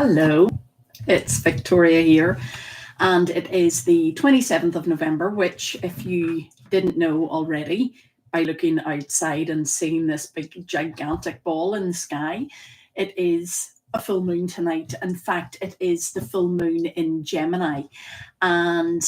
Hello, it's Victoria here, and it is the 27th of November, which, if you didn't know already, by looking outside and seeing this big gigantic ball in the sky, it is a full moon tonight. In fact, it is the full moon in Gemini. And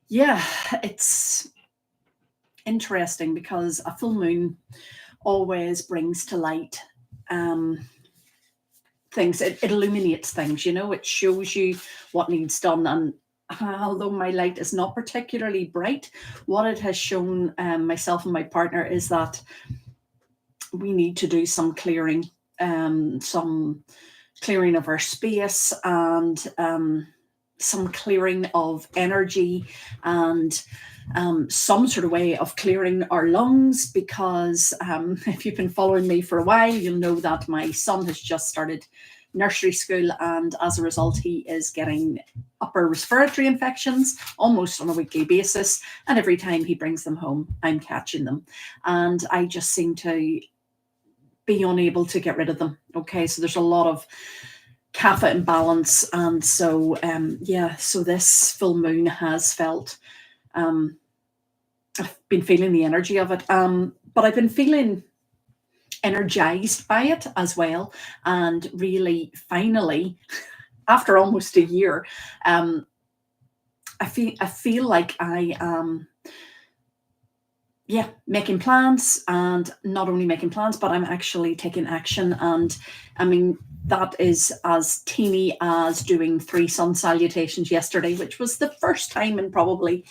yeah, it's interesting because a full moon always brings to light things. It illuminates things, it shows you what needs done. And although my light is not particularly bright, what it has shown myself and my partner is that we need to do some clearing, some clearing of our space, and some clearing of energy, and some sort of way of clearing our lungs, because if you've been following me for a while, you'll know that my son has just started nursery school, and as a result he is getting upper respiratory infections almost on a weekly basis, and every time he brings them home I'm catching them, and I just seem to be unable to get rid of them. Okay, so there's a lot of kapha imbalance, and so so this full moon has felt I've been feeling the energy of it, but I've been feeling energized by it as well, and really finally, after almost a year, I feel like I am making plans, and not only making plans, but I'm actually taking action. And I mean, that is as teeny as doing 3 sun salutations yesterday, which was the first time in probably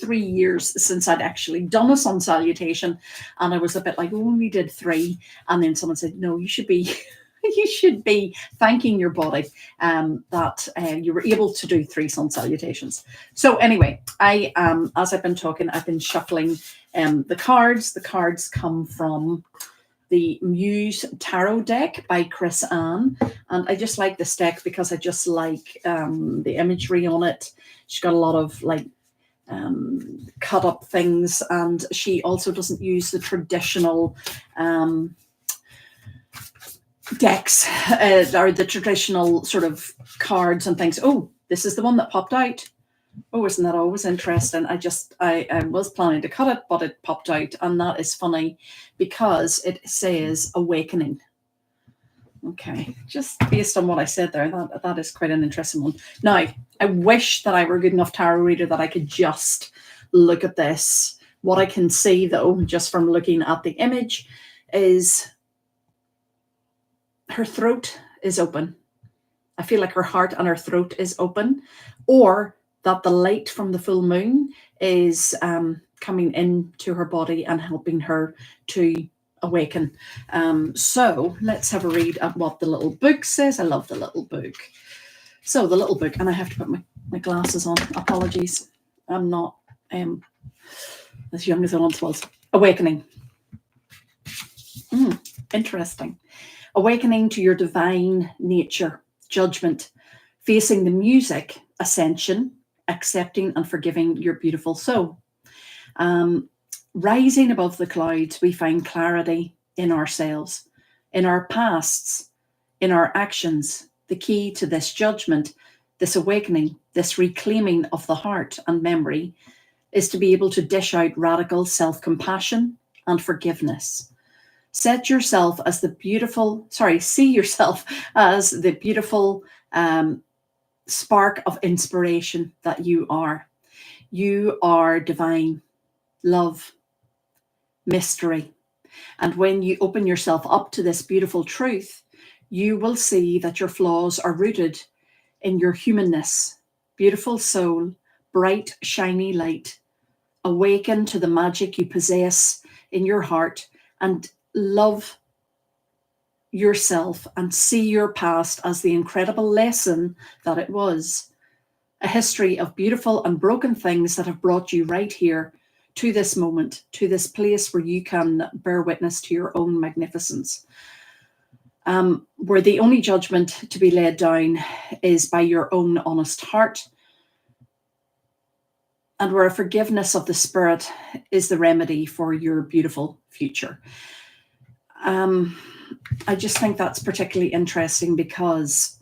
3 years since I'd actually done a sun salutation. And I was a bit like, oh, only did 3. And then someone said, no, you should be you should be thanking your body that you were able to do 3 sun salutations. So anyway, I as I've been talking, I've been shuffling the cards. The cards come from the Muse Tarot deck by Chris Ann, and I just like this deck because I just like the imagery on it. She's got a lot of like cut up things, and she also doesn't use the traditional decks or the traditional sort of cards and things. Oh, this is the one that popped out. Oh, isn't that always interesting? I was planning to cut it, but it popped out, and that is funny because it says awakening. Okay, just based on what I said there, that is quite an interesting one. Now, I wish that I were a good enough tarot reader that I could just look at this. What I can see, though, just from looking at the image, is her throat is open. I feel like her heart and her throat is open, or that the light from the full moon is coming into her body and helping her to awaken. So let's have a read at what the little book says. I love the little book. So the little book, and I have to put my glasses on. Apologies. I'm not as young as I once was. Awakening. Interesting. Awakening to your divine nature, judgment, facing the music, ascension, accepting and forgiving your beautiful soul. Rising above the clouds, we find clarity in ourselves, in our pasts, in our actions. The key to this judgment, this awakening, this reclaiming of the heart and memory is to be able to dish out radical self-compassion and forgiveness. See yourself as the beautiful spark of inspiration that you are. You are divine, love, mystery. And when you open yourself up to this beautiful truth, you will see that your flaws are rooted in your humanness. Beautiful soul, bright, shiny light. Awaken to the magic you possess in your heart, and love yourself and see your past as the incredible lesson that it was. A history of beautiful and broken things that have brought you right here to this moment, to this place where you can bear witness to your own magnificence. Where the only judgment to be laid down is by your own honest heart, and where a forgiveness of the spirit is the remedy for your beautiful future. I just think that's particularly interesting because,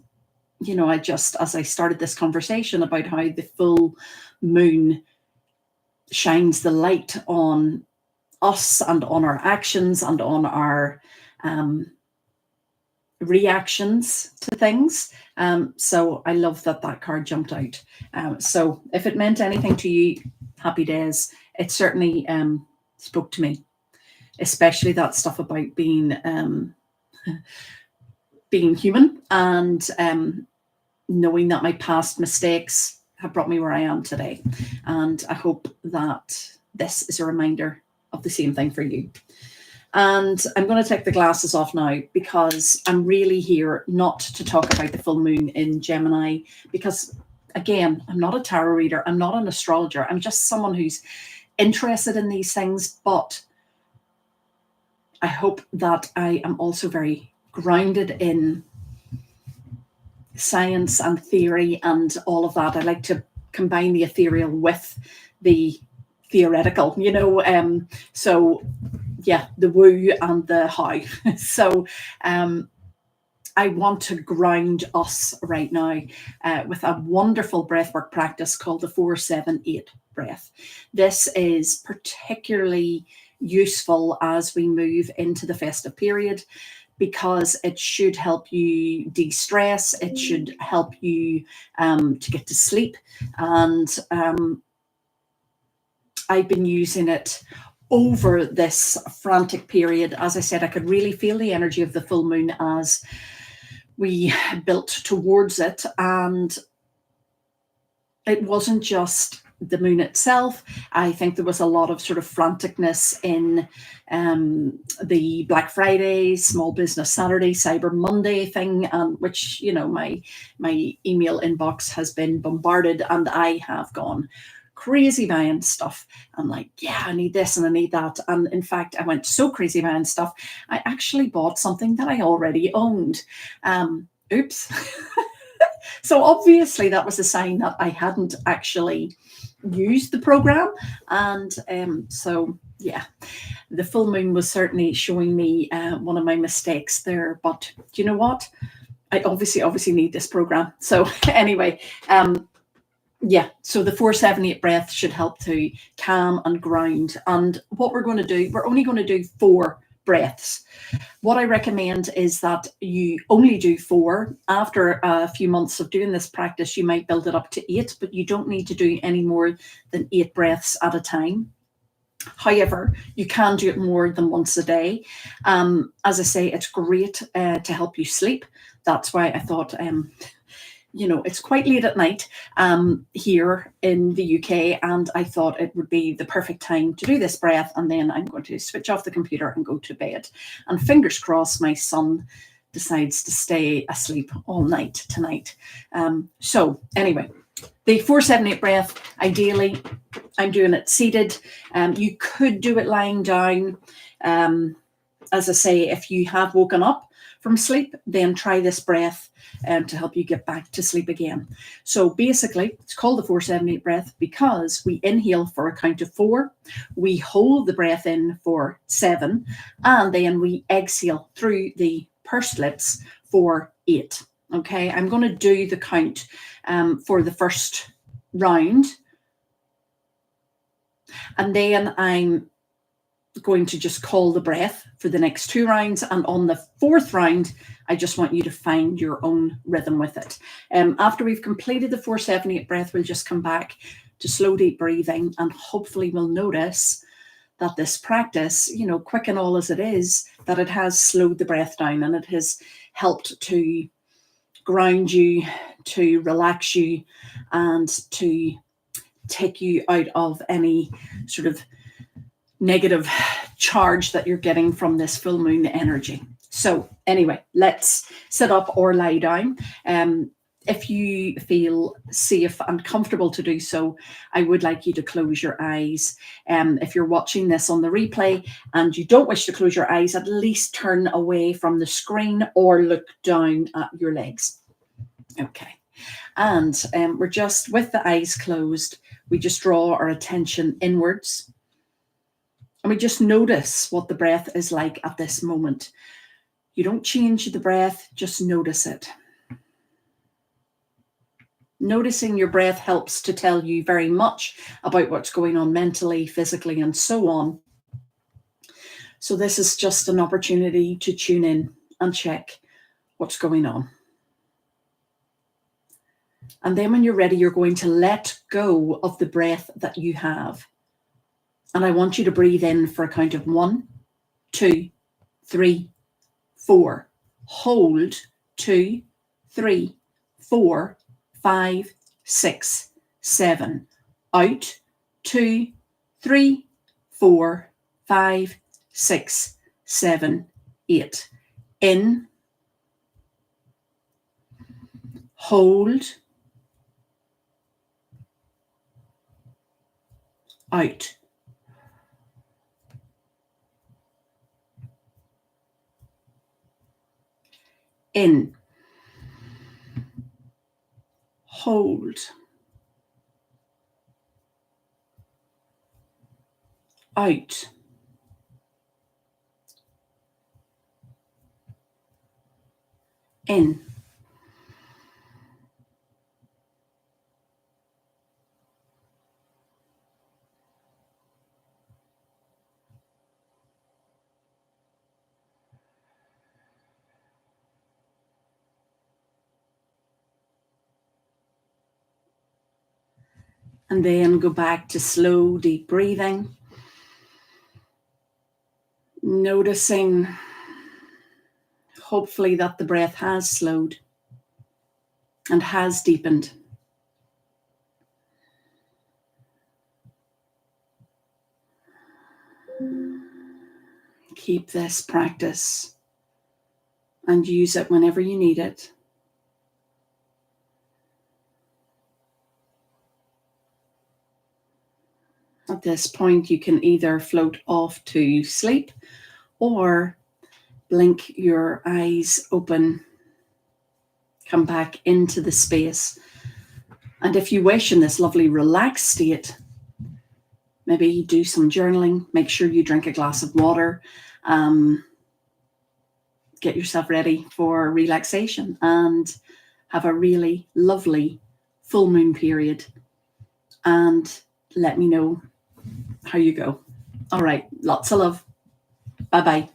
you know, as I started this conversation about how the full moon shines the light on us and on our actions and on our reactions to things. So I love that that card jumped out. So if it meant anything to you, happy days. It certainly spoke to me, especially that stuff about being human and knowing that my past mistakes have brought me where I am today. And I hope that this is a reminder of the same thing for you. And I'm going to take the glasses off now because I'm really here not to talk about the full moon in Gemini, because again, I'm not a tarot reader, I'm not an astrologer, I'm just someone who's interested in these things. But I hope that I am also very grounded in science and theory and all of that. I like to combine the ethereal with the theoretical, you know. So yeah, the woo and the how. So I want to ground us right now with a wonderful breathwork practice called the 4-7-8 breath. This is particularly useful as we move into the festive period, because it should help you de-stress, it should help you to get to sleep. And I've been using it over this frantic period. As I said, I could really feel the energy of the full moon as we built towards it. And it wasn't just the moon itself. I think there was a lot of sort of franticness in the Black Friday, Small Business Saturday, Cyber Monday thing, which, you know, my email inbox has been bombarded, and I have gone crazy buying stuff. I'm like, yeah, I need this and I need that. And in fact, I went so crazy buying stuff, I actually bought something that I already owned. Oops. So obviously that was a sign that I hadn't actually used the program. And so, yeah, the full moon was certainly showing me one of my mistakes there. But do you know what? I obviously need this program. So anyway, yeah, so the 4-7-8 breath should help to calm and ground. And what we're going to do, we're only going to do 4 breaths. What I recommend is that you only do 4. After a few months of doing this practice, you might build it up to 8, but you don't need to do any more than 8 breaths at a time. However, you can do it more than once a day. As I say, it's great to help you sleep. That's why I thought, you know, it's quite late at night here in the UK, and I thought it would be the perfect time to do this breath. And then I'm going to switch off the computer and go to bed. And fingers crossed, my son decides to stay asleep all night tonight. So anyway, the 4-7-8 breath, ideally, I'm doing it seated. You could do it lying down. As I say, if you have woken up from sleep, then try this breath to help you get back to sleep again. So basically, it's called the 4-7-8 breath because we inhale for a count of 4, we hold the breath in for 7, and then we exhale through the pursed lips for 8. Okay, I'm going to do the count for the first round, and then I'm going to just call the breath for the next 2 rounds. And on the 4th round, I just want you to find your own rhythm with it. After we've completed the 4-7-8 breath, we'll just come back to slow, deep breathing, and hopefully we'll notice that this practice, you know, quick and all as it is, that it has slowed the breath down and it has helped to ground you, to relax you, and to take you out of any sort of negative charge that you're getting from this full moon energy. So anyway, let's sit up or lie down. If you feel safe and comfortable to do so, I would like you to close your eyes. If you're watching this on the replay and you don't wish to close your eyes, at least turn away from the screen or look down at your legs. Okay. And we're just, with the eyes closed, we just draw our attention inwards. And we just notice what the breath is like at this moment. You don't change the breath, just notice it. Noticing your breath helps to tell you very much about what's going on mentally, physically, and so on. So this is just an opportunity to tune in and check what's going on. And then when you're ready, you're going to let go of the breath that you have. And I want you to breathe in for a count of 1, 2, 3, 4. Hold 2, 3, 4, 5, 6, 7. Out 2, 3, 4, 5, 6, 7, 8. In. Hold. Out. In. Hold. Out. In. And then go back to slow, deep breathing. Noticing, hopefully, that the breath has slowed and has deepened. Keep this practice and use it whenever you need it. At this point, you can either float off to sleep or blink your eyes open, come back into the space. And if you wish, in this lovely relaxed state, maybe do some journaling. Make sure you drink a glass of water. Get yourself ready for relaxation and have a really lovely full moon period. And let me know how you go. All right. Lots of love. Bye-bye.